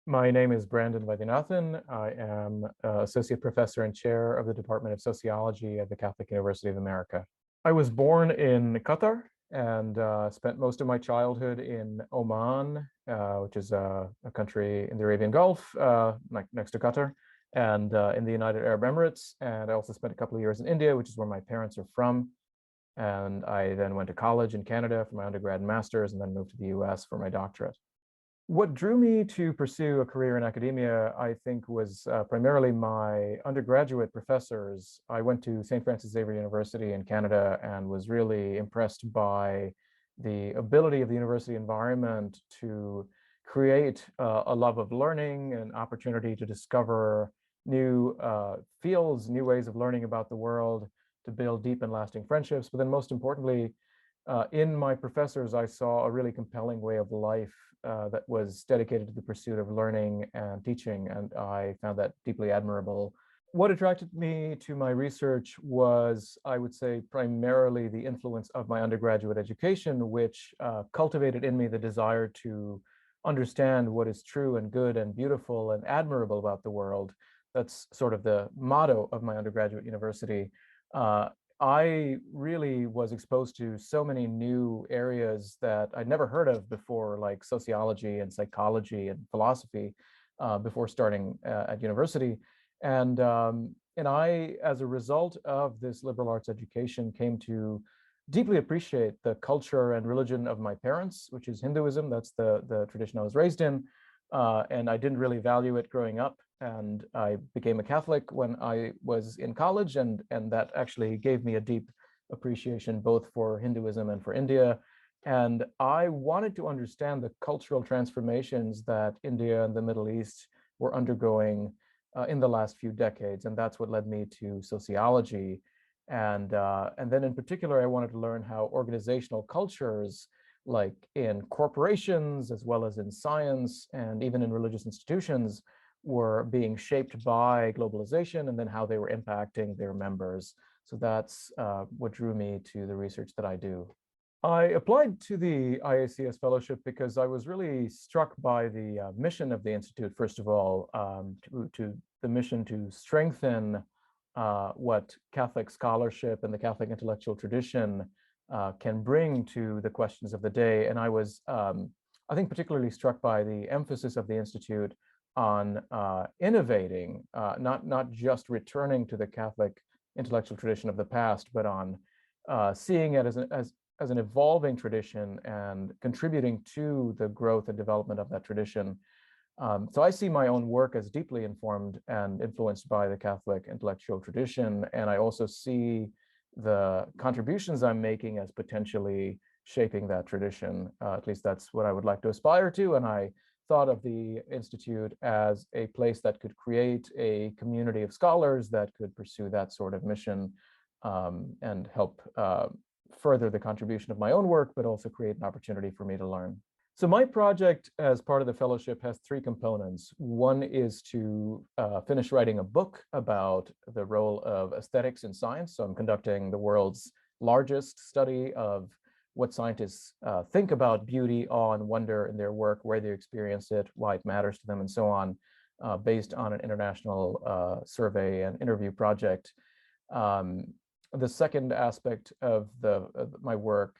My name is Brandon Vaidyanathan. I am Associate Professor and Chair of the Department of Sociology at the Catholic University of America. I was born in Qatar and spent most of my childhood in Oman, which is a country in the Arabian Gulf, next to Qatar, and in the United Arab Emirates. And I also spent a couple of years in India, which is where my parents are from. And I then went to college in Canada for my undergrad and master's, and then moved to the US for my doctorate. What drew me to pursue a career in academia, I think, was primarily my undergraduate professors. I went to St. Francis Xavier University in Canada and was really impressed by the ability of the university environment to create a love of learning, an opportunity to discover new fields, new ways of learning about the world, to build deep and lasting friendships. But then most importantly, in my professors, I saw a really compelling way of life that was dedicated to the pursuit of learning and teaching, and I found that deeply admirable. What attracted me to my research was, I would say, primarily the influence of my undergraduate education, which cultivated in me the desire to understand what is true and good and beautiful and admirable about the world. That's sort of the motto of my undergraduate university. I really was exposed to so many new areas that I'd never heard of before, like sociology and psychology and philosophy, before starting at university. And I, as a result of this liberal arts education, came to deeply appreciate the culture and religion of my parents, which is Hinduism. That's the tradition I was raised in. And I didn't really value it growing up. And I became a Catholic when I was in college, and that actually gave me a deep appreciation both for Hinduism and for India. And I wanted to understand the cultural transformations that India and the Middle East were undergoing in the last few decades, and that's what led me to sociology. And then in particular, I wanted to learn how organizational cultures, like in corporations, as well as in science and even in religious institutions, were being shaped by globalization, and then how they were impacting their members. So that's what drew me to the research that I do. I applied to the ICAS Fellowship because I was really struck by the mission of the Institute, first of all, to the mission to strengthen what Catholic scholarship and the Catholic intellectual tradition can bring to the questions of the day. And I was, I think, particularly struck by the emphasis of the Institute on innovating, not just returning to the Catholic intellectual tradition of the past, but on seeing it as an evolving tradition and contributing to the growth and development of that tradition. So I see my own work as deeply informed and influenced by the Catholic intellectual tradition, and I also see the contributions I'm making as potentially shaping that tradition. At least that's what I would like to aspire to, and I thought of the Institute as a place that could create a community of scholars that could pursue that sort of mission, and help further the contribution of my own work, but also create an opportunity for me to learn. So my project as part of the fellowship has three components. One is to finish writing a book about the role of aesthetics in science. So I'm conducting the world's largest study of what scientists think about beauty, awe, and wonder in their work, where they experience it, why it matters to them, and so on, based on an international survey and interview project. The second aspect of my work,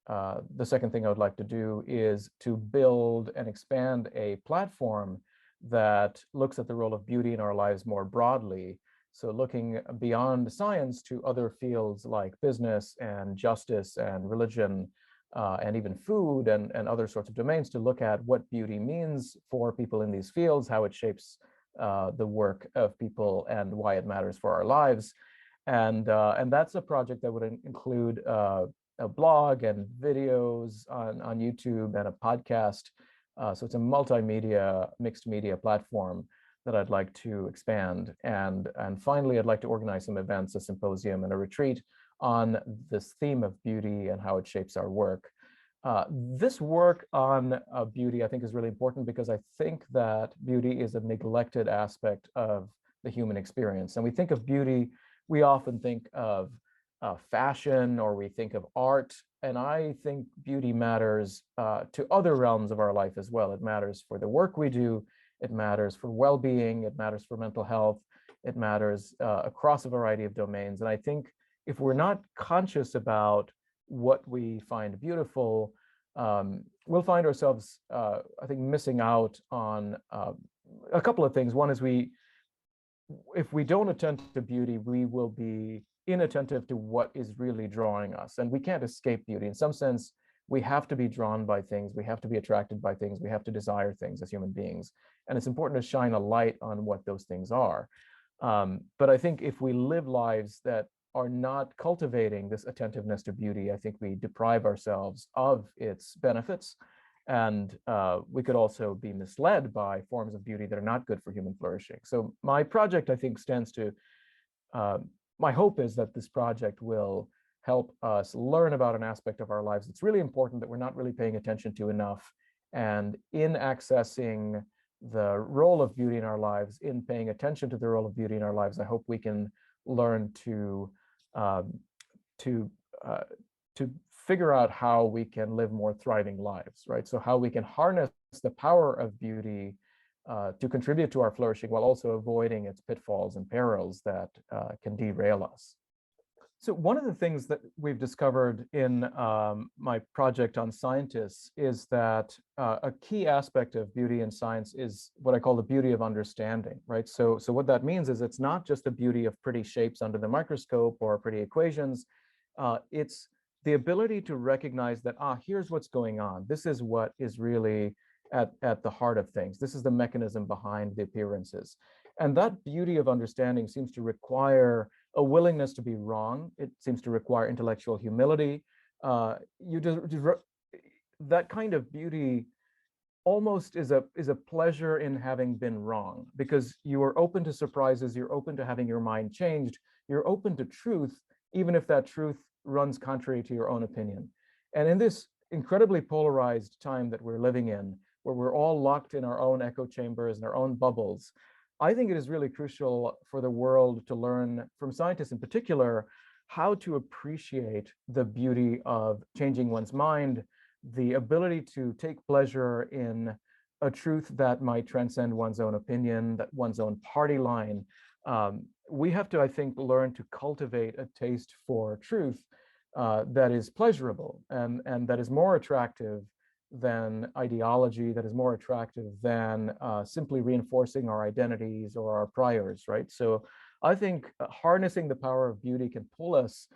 the second thing I would like to do, is to build and expand a platform that looks at the role of beauty in our lives more broadly. So looking beyond science to other fields like business and justice and religion, and even food and other sorts of domains, to look at what beauty means for people in these fields, how it shapes the work of people, and why it matters for our lives. And that's a project that would include a blog and videos on YouTube and a podcast. So it's a multimedia, mixed media platform that I'd like to expand. And finally, I'd like to organize some events, a symposium and a retreat on this theme of beauty and how it shapes our work. This work on beauty, I think, is really important because I think that beauty is a neglected aspect of the human experience. And we think of beauty, we often think of fashion, or we think of art. And I think beauty matters to other realms of our life as well. It matters for the work we do, it matters for well-being, it matters for mental health, it matters across a variety of domains. And I think if we're not conscious about what we find beautiful, we'll find ourselves, I think, missing out on a couple of things. One is if we don't attend to beauty, we will be inattentive to what is really drawing us. And we can't escape beauty. In some sense, we have to be drawn by things. We have to be attracted by things. We have to desire things as human beings. And it's important to shine a light on what those things are. But I think if we live lives that are not cultivating this attentiveness to beauty, I think we deprive ourselves of its benefits. And we could also be misled by forms of beauty that are not good for human flourishing. So my project, I think, stands to, my hope is that this project will help us learn about an aspect of our lives that's really important, that we're not really paying attention to enough. And in accessing the role of beauty in our lives, in paying attention to the role of beauty in our lives, I hope we can learn to figure out how we can live more thriving lives, right? So how we can harness the power of beauty to contribute to our flourishing while also avoiding its pitfalls and perils that can derail us. So one of the things that we've discovered in my project on scientists is that a key aspect of beauty in science is what I call the beauty of understanding, right? So what that means is it's not just the beauty of pretty shapes under the microscope or pretty equations. It's the ability to recognize that, here's what's going on. This is what is really at the heart of things. This is the mechanism behind the appearances. And that beauty of understanding seems to require a willingness to be wrong. It seems to require intellectual humility. That kind of beauty almost is a pleasure in having been wrong, because you are open to surprises, you're open to having your mind changed, you're open to truth, even if that truth runs contrary to your own opinion. And in this incredibly polarized time that we're living in, where we're all locked in our own echo chambers and our own bubbles, I think it is really crucial for the world to learn from scientists in particular how to appreciate the beauty of changing one's mind, the ability to take pleasure in a truth that might transcend one's own opinion, that one's own party line. We have to, I think, learn to cultivate a taste for truth that is pleasurable and that is more attractive than ideology, that is more attractive than simply reinforcing our identities or our priors, right? So I think harnessing the power of beauty can pull us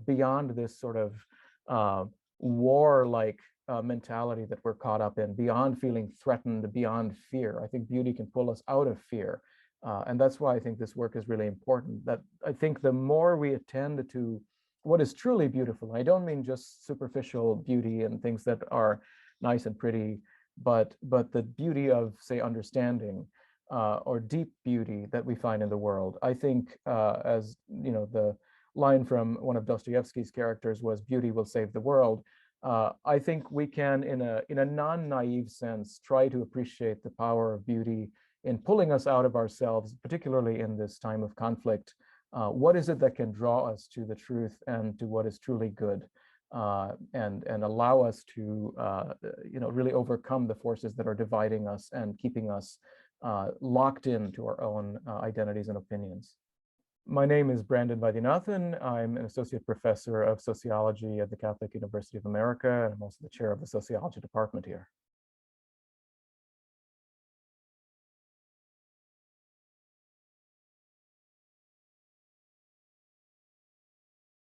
beyond this sort of war-like mentality that we're caught up in, beyond feeling threatened, beyond fear. I think beauty can pull us out of fear. And that's why I think this work is really important. That I think the more we attend to what is truly beautiful, I don't mean just superficial beauty and things that are nice and pretty, but the beauty of, say, understanding or deep beauty that we find in the world. I think, as you know, the line from one of Dostoevsky's characters was, "Beauty will save the world." I think we can, in a non-naive sense, try to appreciate the power of beauty in pulling us out of ourselves, particularly in this time of conflict. What is it that can draw us to the truth and to what is truly good, and allow us to really overcome the forces that are dividing us and keeping us locked into our own identities and opinions. My name is Brandon Vaidyanathan. I'm an associate professor of sociology at the Catholic University of America, and I'm also the chair of the sociology department here.